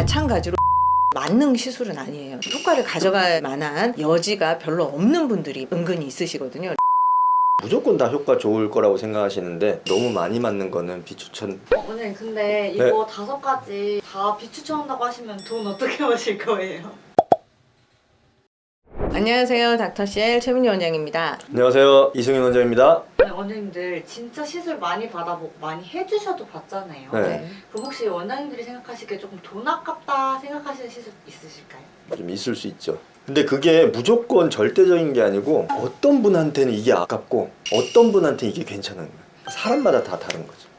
마찬가지로 만능 시술은 아니에요. 효과를 가져갈 만한 여지가 별로 없는 분들이 은근히 있으시거든요. 무조건 다 효과 좋을 거라고 생각하시는데 너무 많이 맞는 거는 비추천. 원장님 근데 이거 5가지 다 비추천한다고 하시면 돈 어떻게 버실 거예요? 안녕하세요. 닥터CL 최민희 원장입니다. 안녕하세요, 이승윤 원장입니다. 네, 원장님들 진짜 시술 많이 받아보고 많이 해주셔도 봤잖아요. 네. 그럼 혹시 원장님들이 생각하시기에 조금 돈 아깝다 생각하시는 시술 있으실까요? 좀 있을 수 있죠. 근데 그게 무조건 절대적인 게 아니고 어떤 분한테는 이게 아깝고 어떤 분한테는 이게 괜찮은 거예요. 사람마다 다 다른 거죠.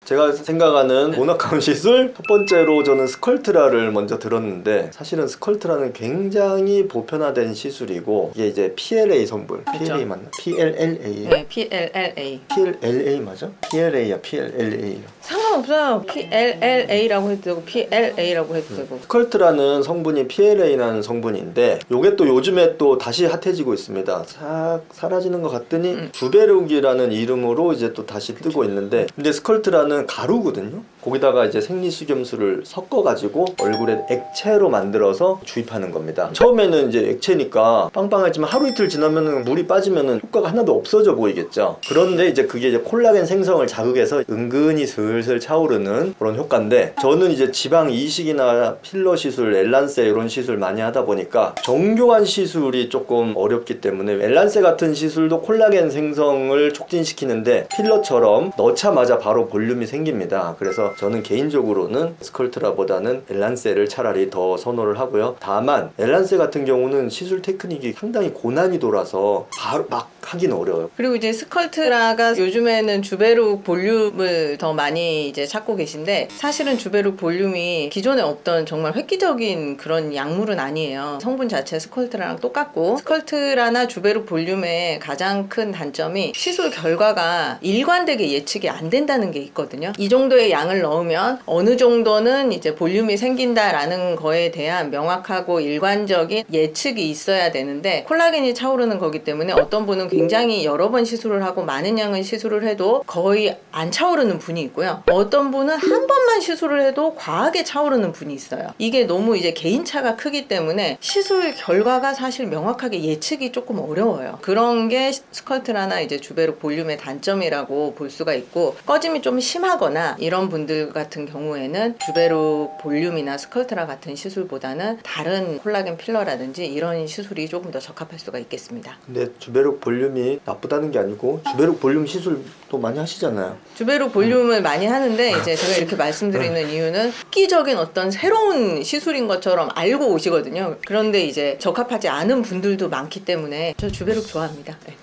제가 생각하는 돈 아까운 시술, 첫 번째로 저는 스컬트라를 먼저 들었는데, 사실은 스컬트라는 굉장히 보편화된 시술이고, 이게 이제 PLA 성분, 그렇죠. PLA 맞나? PLLA. 네, PLLA. PLLA 맞아? PLA야, PLLA야. 상관없어요. PLLA라고 해도 되고 PLA라고 해도 되고. 스컬트라는 성분이 PLA라는 성분인데, 요게 또 요즘에 또 다시 핫해지고 있습니다. 싹 사라지는 것 같더니 주베룩이라는 이름으로 이제 또 다시 뜨고 있는데, 근데 스컬트라는 가루거든요. 거기다가 이제 생리수염수를 섞어가지고 얼굴에 액체로 만들어서 주입하는 겁니다. 처음에는 이제 액체니까 빵빵하지만 하루 이틀 지나면 물이 빠지면 효과가 하나도 없어져 보이겠죠. 그런데 이제 그게 이제 콜라겐 생성을 자극해서 은근히 슬슬 차오르는 그런 효과인데, 저는 이제 지방 이식이나 필러 시술, 엘란세 이런 시술 많이 하다 보니까 정교한 시술이 조금 어렵기 때문에, 엘란세 같은 시술도 콜라겐 생성을 촉진시키는데 필러처럼 넣자마자 바로 볼륨이 생깁니다. 그래서 저는 개인적으로는 스컬트라보다는 엘란세를 차라리 더 선호를 하고요. 다만 엘란세 같은 경우는 시술 테크닉이 상당히 고난이도라서 바로 막 하기는 어려워요. 그리고 이제 스컬트라가 요즘에는 주베룩 볼륨을 더 많이 이제 찾고 계신데, 사실은 주베룩 볼륨이 기존에 없던 정말 획기적인 그런 약물은 아니에요. 성분 자체 스컬트라랑 똑같고, 스컬트라나 주베룩 볼륨의 가장 큰 단점이 시술 결과가 일관되게 예측이 안 된다는 게 있거든요. 이 정도의 양을 넣으면 어느 정도는 이제 볼륨이 생긴다라는 거에 대한 명확하고 일관적인 예측이 있어야 되는데, 콜라겐이 차오르는 거기 때문에 어떤 분은 굉장히 여러 번 시술을 하고 많은 양의 시술을 해도 거의 안 차오르는 분이 있고요. 어떤 분은 한 번만 시술을 해도 과하게 차오르는 분이 있어요. 이게 너무 이제 개인차가 크기 때문에 시술 결과가 사실 명확하게 예측이 조금 어려워요. 그런 게 스컬트라나 이제 주베룩 볼륨의 단점이라고 볼 수가 있고, 꺼짐이 좀 심하거나 이런 분들 같은 경우에는 주베룩 볼륨이나 스컬트라 같은 시술보다는 다른 콜라겐 필러라든지 이런 시술이 조금 더 적합할 수가 있겠습니다. 근데 주베룩 볼륨이 나쁘다는 게 아니고 주베룩 볼륨 시술도 많이 하시잖아요. 주베룩 볼륨을 많이 하는데, 이제 제가 이렇게 말씀드리는 이유는 획기적인 어떤 새로운 시술인 것처럼 알고 오시거든요. 그런데 이제 적합하지 않은 분들도 많기 때문에 저 주베룩 좋아합니다. 네.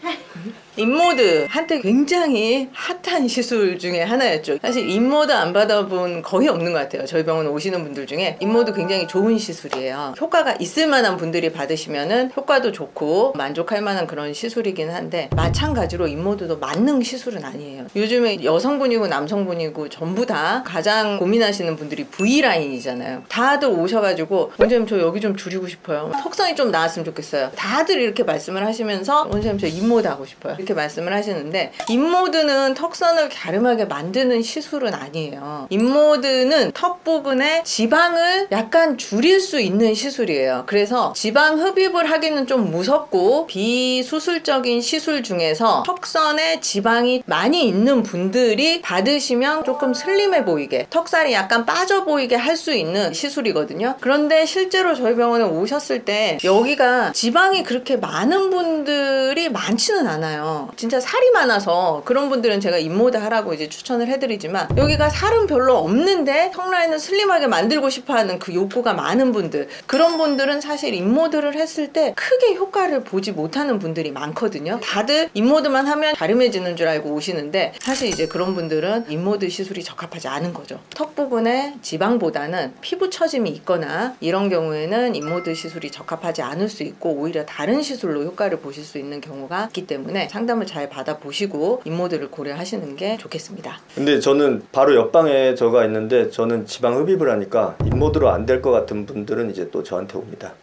인모드 한때 굉장히 핫한 시술 중에 하나였죠. 사실 인모드 안 받아본 거의 없는 것 같아요. 저희 병원 오시는 분들 중에 인모드 굉장히 좋은 시술이에요. 효과가 있을 만한 분들이 받으시면은 효과도 좋고 만족할 만한 그런 시술이긴 한데, 마찬가지로 인모드도 만능 시술은 아니에요. 요즘에 여성분이고 남성분이고 전부 다 가장 고민하시는 분들이 V라인이잖아요. 다들 오셔가지고 원장님 저 여기 좀 줄이고 싶어요. 턱선이 좀 나았으면 좋겠어요. 다들 이렇게 말씀을 하시면서 원장님 저 인모드 하고 싶어요. 이렇게 말씀을 하시는데, 인모드는 턱선을 갸름하게 만드는 시술은 아니에요. 인모드는 턱 부분에 지방을 약간 줄일 수 있는 시술이에요. 그래서 지방 흡입을 하기는 좀 무섭고 비수술적인 시술 중에서 턱선에 지방이 많이 있는 분들이 받으시면 조금 슬림해 보이게, 턱살이 약간 빠져 보이게 할 수 있는 시술이거든요. 그런데 실제로 저희 병원에 오셨을 때 여기가 지방이 그렇게 많은 분들이 많지는 않아요. 진짜 살이 많아서 그런 분들은 제가 인모드 하라고 이제 추천을 해드리지만, 여기가 살은 별로 없는데 턱 라인을 슬림하게 만들고 싶어하는 그 욕구가 많은 분들, 그런 분들은 사실 인모드를 했을 때 크게 효과를 보지 못하는 분들이 많거든요. 다들 인모드만 하면 갸름해지는 줄 알고 오시는데, 사실 이제 그런 분들은 인모드 시술이 적합하지 않은 거죠. 턱 부분에 지방보다는 피부 처짐이 있거나 이런 경우에는 인모드 시술이 적합하지 않을 수 있고, 오히려 다른 시술로 효과를 보실 수 있는 경우가 있기 때문에 상담을 잘 받아보시고 인모드를 고려하시는 게 좋겠습니다. 근데 저는 바로 옆방에 저가 있는데, 저는 지방 흡입을 하니까 인모드로 안 될 것 같은 분들은 이제 또 저한테 옵니다.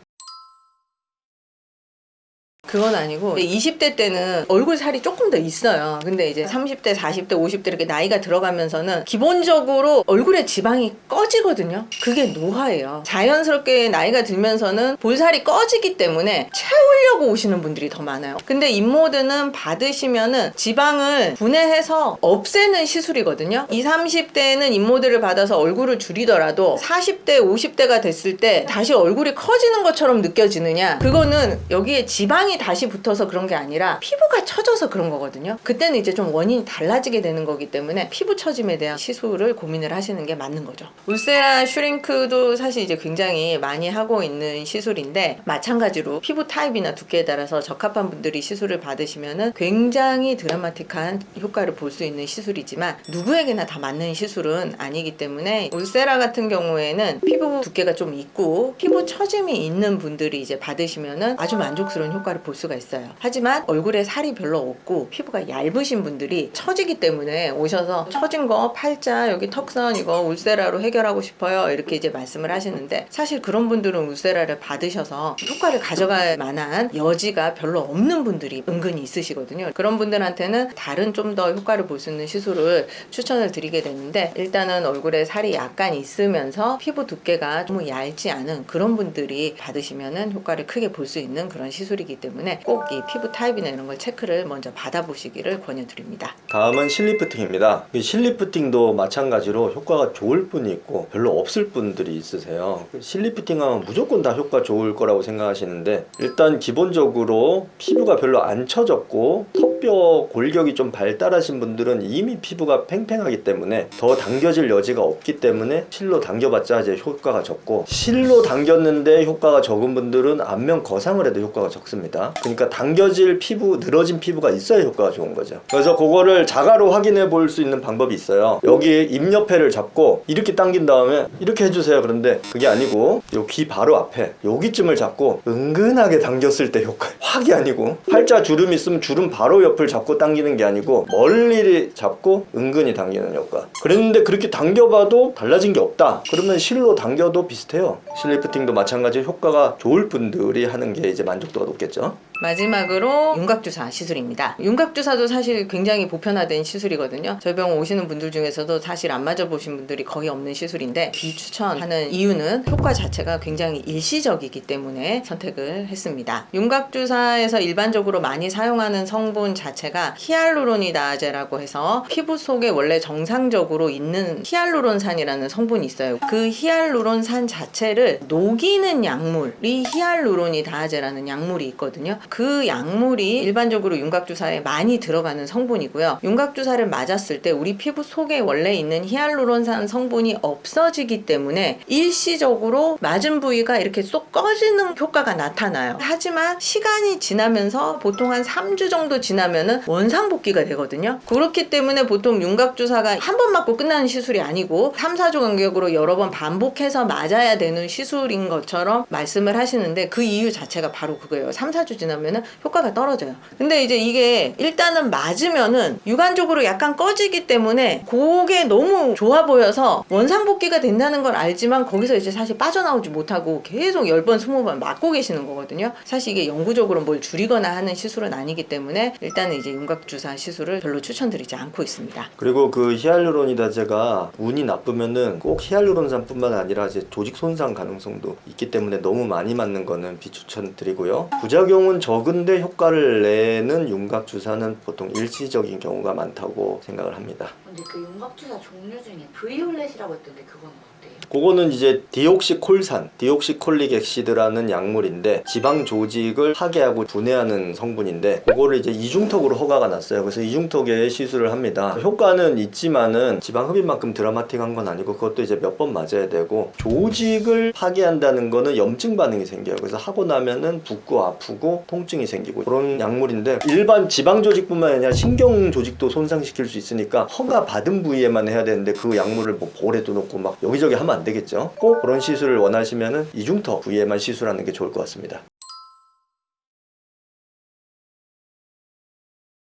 그건 아니고 20대 때는 얼굴 살이 조금 더 있어요. 근데 이제 30대, 40대, 50대 이렇게 나이가 들어가면서는 기본적으로 얼굴에 지방이 꺼지거든요. 그게 노화예요. 자연스럽게 나이가 들면서는 볼살이 꺼지기 때문에 채우려고 오시는 분들이 더 많아요. 근데 인모드는 받으시면은 지방을 분해해서 없애는 시술이거든요. 20, 30대에는 인모드를 받아서 얼굴을 줄이더라도 40대, 50대가 됐을 때 다시 얼굴이 커지는 것처럼 느껴지느냐? 그거는 여기에 지방이 다시 붙어서 그런 게 아니라 피부가 처져서 그런 거거든요. 그때는 이제 좀 원인이 달라지게 되는 거기 때문에 피부 처짐에 대한 시술을 고민을 하시는 게 맞는 거죠. 울세라 슈링크도 사실 이제 굉장히 많이 하고 있는 시술인데 마찬가지로 피부 타입이나 두께에 따라서 적합한 분들이 시술을 받으시면은 굉장히 드라마틱한 효과를 볼 수 있는 시술이지만 누구에게나 다 맞는 시술은 아니기 때문에 울세라 같은 경우에는 피부 두께가 좀 있고 피부 처짐이 있는 분들이 이제 받으시면은 아주 만족스러운 효과를 볼 수가 있어요. 하지만 얼굴에 살이 별로 없고 피부가 얇으신 분들이 처지기 때문에 오셔서 처진 거 팔자 여기 턱선 이거 울세라로 해결하고 싶어요 이렇게 이제 말씀을 하시는데 사실 그런 분들은 울세라를 받으셔서 효과를 가져갈 만한 여지가 별로 없는 분들이 은근히 있으시거든요. 그런 분들한테는 다른 좀 더 효과를 볼 수 있는 시술을 추천을 드리게 되는데 일단은 얼굴에 살이 약간 있으면서 피부 두께가 너무 얇지 않은 그런 분들이 받으시면은 효과를 크게 볼 수 있는 그런 시술이기 때문에 꼭 이 피부 타입이나 이런 걸 체크를 먼저 받아보시기를 권유드립니다. 다음은 실리프팅입니다. 이 실리프팅도 마찬가지로 효과가 좋을 분이 있고 별로 없을 분들이 있으세요. 실리프팅하면 무조건 다 효과 좋을 거라고 생각하시는데 일단 기본적으로 피부가 별로 안 처졌고 턱뼈 골격이 좀 발달하신 분들은 이미 피부가 팽팽하기 때문에 더 당겨질 여지가 없기 때문에 실로 당겨봤자 이제 효과가 적고 실로 당겼는데 효과가 적은 분들은 안면 거상을 해도 효과가 적습니다. 그러니까 당겨질 피부, 늘어진 피부가 있어야 효과가 좋은 거죠. 그래서 그거를 자가로 확인해 볼 수 있는 방법이 있어요. 여기 입 옆에를 잡고 이렇게 당긴 다음에 이렇게 해주세요. 그런데 그게 아니고 요 귀 바로 앞에 여기쯤을 잡고 은근하게 당겼을 때 효과 확이 아니고 팔자 주름 있으면 주름 바로 옆을 잡고 당기는 게 아니고 멀리 잡고 은근히 당기는 효과. 그랬는데 그렇게 당겨봐도 달라진 게 없다. 그러면 실로 당겨도 비슷해요. 실리프팅도 마찬가지로 효과가 좋을 분들이 하는 게 이제 만족도가 높겠죠. 마지막으로 윤곽주사 시술입니다. 윤곽주사도 사실 굉장히 보편화된 시술이거든요. 저희 병원 오시는 분들 중에서도 사실 안 맞아보신 분들이 거의 없는 시술인데 비추천하는 이유는 효과 자체가 굉장히 일시적이기 때문에 선택을 했습니다. 윤곽주사에서 일반적으로 많이 사용하는 성분 자체가 히알루로니다제라고 해서 피부 속에 원래 정상적으로 있는 히알루론산이라는 성분이 있어요. 그 히알루론산 자체를 녹이는 약물이 히알루로니다제라는 약물이 있거든요. 그 약물이 일반적으로 윤곽주사에 많이 들어가는 성분이고요. 윤곽주사를 맞았을 때 우리 피부 속에 원래 있는 히알루론산 성분이 없어지기 때문에 일시적으로 맞은 부위가 이렇게 쏙 꺼지는 효과가 나타나요. 하지만 시간이 지나면서 보통 한 3주 정도 지나면은 원상복귀가 되거든요. 그렇기 때문에 보통 윤곽주사가 한 번 맞고 끝나는 시술이 아니고 3, 4주 간격으로 여러 번 반복해서 맞아야 되는 시술인 것처럼 말씀을 하시는데 그 이유 자체가 바로 그거예요. 3, 4주 지나면은 효과가 떨어져요. 근데 이제 이게 일단은 맞으면은 유관적으로 약간 꺼지기 때문에 그게 너무 좋아 보여서 원상복귀가 된다는 걸 알지만 거기서 이제 사실 빠져나오지 못하고 계속 10번, 20번 맞고 계시는 거거든요. 사실 이게 영구적으로 뭘 줄이거나 하는 시술은 아니기 때문에 일단은 이제 윤곽주사 시술을 별로 추천드리지 않고 있습니다. 그리고 그 히알루로니다제가 운이 나쁘면은 꼭 히알루론산뿐만 아니라 이제 조직 손상 가능성도 있기 때문에 너무 많이 맞는 거는 비추천드리고요. 부작용은 적은데 효과를 내는 윤곽주사는 보통 일시적인 경우가 많다고 생각을 합니다. 근데 그 윤곽주사 종류 중에 브이올렛이라고 했던데 그건 어때요? 그거는 이제 디옥시콜산, 디옥시콜릭 액시드라는 약물인데 지방 조직을 파괴하고 분해하는 성분인데 그거를 이제 이중턱으로 허가가 났어요. 그래서 이중턱에 시술을 합니다. 효과는 있지만은 지방 흡입만큼 드라마틱한 건 아니고 그것도 이제 몇 번 맞아야 되고 조직을 파괴한다는 거는 염증 반응이 생겨요. 그래서 하고 나면은 붓고 아프고 통증이 생기고 그런 약물인데 일반 지방 조직뿐만 아니라 신경 조직도 손상시킬 수 있으니까 허가 받은 부위에만 해야 되는데 그 약물을 뭐 볼에도 넣고 막 여기저기 하면 안 되겠죠. 꼭 그런 시술을 원하시면은 이중턱 부위에만 시술하는 게 좋을 것 같습니다.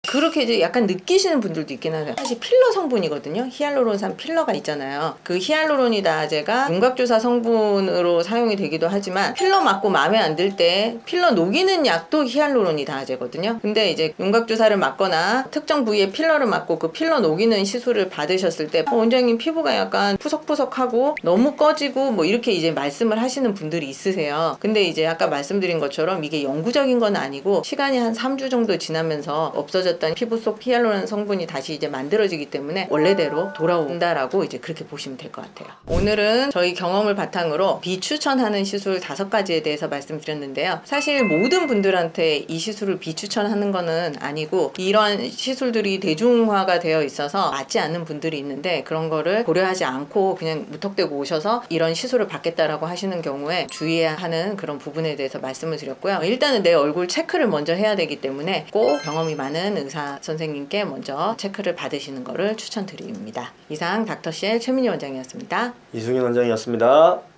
그렇게 이제 약간 느끼시는 분들도 있긴 하죠. 사실 필러 성분이거든요. 히알루론산 필러가 있잖아요. 그 히알루로니다제가 윤곽주사 성분으로 사용이 되기도 하지만 필러 맞고 마음에 안 들 때 필러 녹이는 약도 히알루로니다제거든요. 근데 이제 윤곽주사를 맞거나 특정 부위에 필러를 맞고 그 필러 녹이는 시술을 받으셨을 때 원장님 피부가 약간 푸석푸석하고 너무 꺼지고 뭐 이렇게 이제 말씀을 하시는 분들이 있으세요. 근데 이제 아까 말씀드린 것처럼 이게 영구적인 건 아니고 시간이 한 3주 정도 지나면서 없어졌던 피부 속 히알루론 성분이 다시 이제 만들어지기 때문에 원래대로 돌아온다라고 이제 그렇게 보시면 될 것 같아요. 오늘은 저희 경험을 바탕으로 비추천하는 시술 5가지에 대해서 말씀드렸는데요. 사실 모든 분들한테 이 시술을 비추천하는 거는 아니고 이런 시술들이 대중화가 되어 있어서 맞지 않는 분들이 있는데 그런 거를 고려하지 않고 그냥 무턱대고 오셔서 이런 시술을 받겠다라고 하시는 경우에 주의해야 하는 그런 부분에 대해서 말씀을 드렸고요. 일단은 내 얼굴 체크를 먼저 해야 되기 때문에 꼭 경험이 많은 의사 선생님께 먼저 체크를 받으시는 거를 추천드립니다. 이상 닥터쉘 최민희 원장이었습니다. 이승윤 원장이었습니다.